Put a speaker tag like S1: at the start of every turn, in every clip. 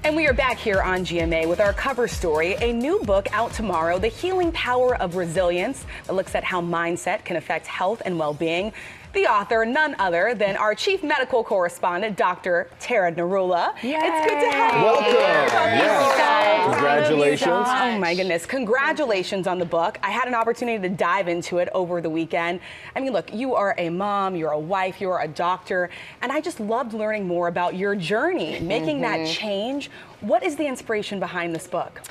S1: And we are back here on GMA with our cover story, a new book out tomorrow, The Healing Power of Resilience, that looks at how mindset can affect health and well-being. The author, none other than our chief medical correspondent, Dr. Tara Narula.
S2: Yay.
S1: It's good to have you.
S3: Welcome.
S1: Yes.
S3: Congratulations.
S1: Oh my goodness. Congratulations on the book. I had an opportunity to dive into it over the weekend. I mean, look, you are a mom, you're a wife, you're a doctor, and I just loved learning more about your journey, making that change. What is the inspiration behind this book?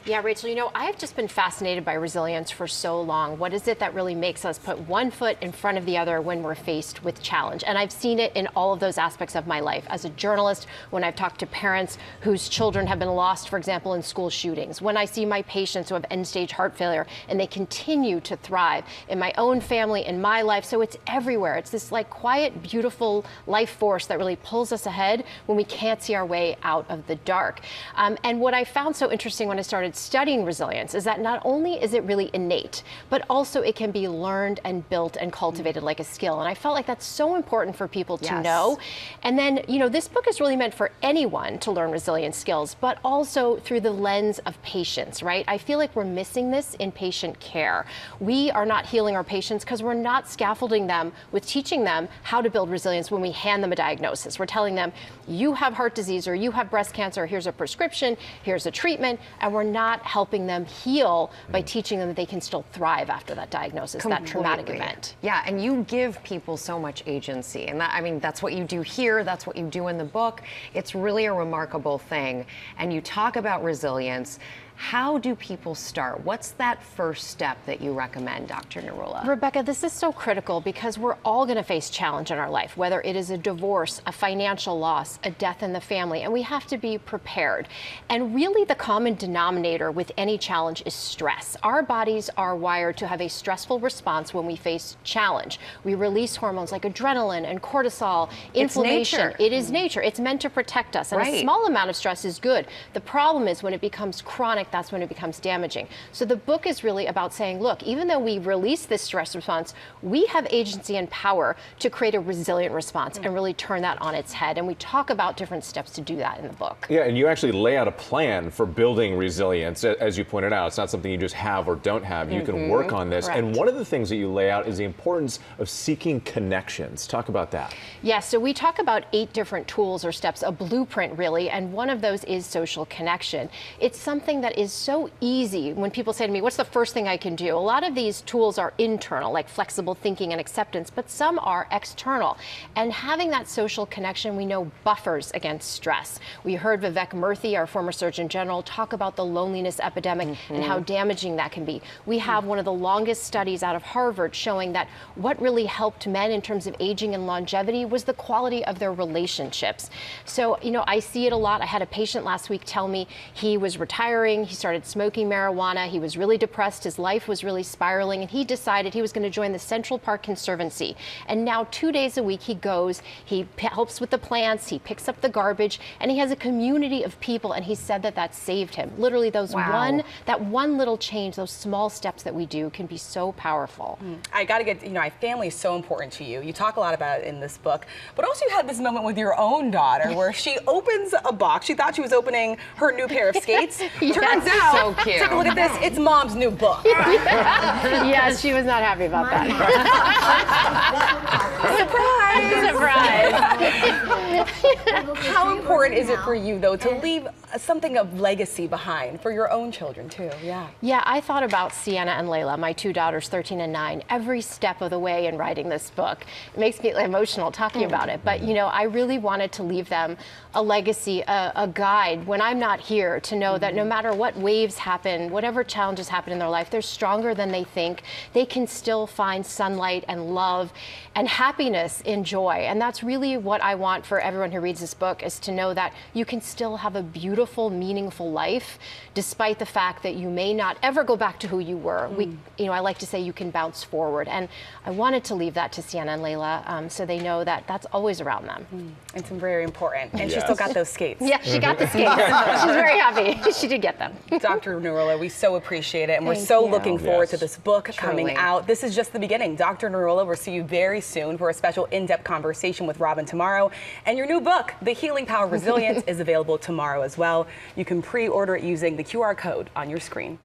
S2: Yeah, Rachel, you know, I have just been fascinated by resilience for so long. What is it that really makes us put one foot in front of the other when we're faced with challenge? And I've seen it in all of those aspects of my life. As a journalist, when I've talked to parents whose children have been lost, for example, in school shootings, when I see my patients who have end-stage heart failure and they continue to thrive, in my own family, in my life, so it's everywhere. It's this like quiet, beautiful life force that really pulls us ahead when we can't see our way out of the dark. And what I found so interesting when I started studying resilience is that not only is it really innate, but also it can be learned and built and cultivated like a skill. And I felt like that's so important for people to know. And then, you know, this book is really meant for anyone to learn resilience skills, but also through the lens of patients, right? I feel like we're missing this in patient care. We are not healing our patients because we're not scaffolding them with teaching them how to build resilience when we hand them a diagnosis. We're telling them, you have heart disease or you have breast cancer, here's a prescription, here's a treatment, and we're not helping them heal by teaching them that they can still thrive after that diagnosis, that traumatic event.
S4: Yeah, and you give people so much agency. And that, I mean, that's what you do here, that's what you do in the book. It's really a remarkable thing. And you talk about resilience. How do people start? What's that first step that you recommend, Dr. Narula?
S2: Rebecca, this is so critical because we're all going to face challenge in our life, whether it is a divorce, a financial loss, a death in the family, and we have to be prepared. And really the common denominator with any challenge is stress. Our bodies are wired to have a stressful response when we face challenge. We release hormones like adrenaline and cortisol, inflammation.
S4: It's nature.
S2: It is nature. It's meant to protect us. And a small amount of stress is good. The problem is when it becomes chronic, that's when it becomes damaging. So the book is really about saying, look, even though we release this stress response, we have agency and power to create a resilient response and really turn that on its head. And we talk about different steps to do that in the book.
S3: Yeah, and you actually lay out a plan for building resilience. As you pointed out, it's not something you just have or don't have. You can work on this.
S2: Correct.
S3: And one of the things that you lay out is the importance of seeking connections. Talk about that.
S2: Yeah, so we talk about 8 different tools or steps, a blueprint really, and one of those is social connection. It's something that is so easy when people say to me, what's the first thing I can do? A lot of these tools are internal, like flexible thinking and acceptance, but some are external. And having that social connection, we know, buffers against stress. We heard Vivek Murthy, our former Surgeon General, talk about the loneliness epidemic and how damaging that can be. We have one of the longest studies out of Harvard showing that what really helped men in terms of aging and longevity was the quality of their relationships. So, you know, I see it a lot. I had a patient last week tell me he was retiring, he started smoking marijuana, he was really depressed, his life was really spiraling, and he decided he was going to join the Central Park Conservancy. And now 2 days a week he goes, he helps with the plants, he picks up the garbage, and he has a community of people, and he said that that saved him. Literally that one little change, those small steps that we do can be so powerful.
S1: I got to get, you know, family is so important to you. You talk a lot about it in this book, but also you had this moment with your own daughter where she opens a box. She thought she was opening her new pair of skates. Turns out,
S4: so cute.
S1: take a look at this, it's mom's new book.
S2: Yeah, she was not happy about that.
S1: Surprise! How important is it for you, though, to leave something of legacy behind for your own children, too?
S2: Yeah, I thought about Sienna and Layla, my 2 daughters, 13 and 9, every step of the way in writing this book. It makes me emotional talking about it, but, you know, I really wanted to leave them a legacy, a guide when I'm not here, to know that no matter what waves happen, whatever challenges happen in their life, they're stronger than they think. They can still find sunlight and love and happiness in joy. And that's really what I want for everyone who reads this book, is to know that you can still have a beautiful, meaningful life, despite the fact that you may not ever go back to who you were. You know, I like to say you can bounce forward. And I wanted to leave that to Sienna and Layla, so they know that that's always around them.
S1: It's very important. And she still got those skates.
S2: Yeah, she got the skates. She's very happy. She did get them.
S1: Dr. Narula, we so appreciate it, and we're
S2: Thank
S1: so
S2: you.
S1: looking forward to
S3: Yes.
S1: this book coming
S4: Truly.
S1: out. This is just the beginning. Dr. Narula, we'll see you very soon for a special in-depth conversation with Robin tomorrow. And your new book, The Healing Power of Resilience, is available tomorrow as well. You can pre-order it using the QR code on your screen.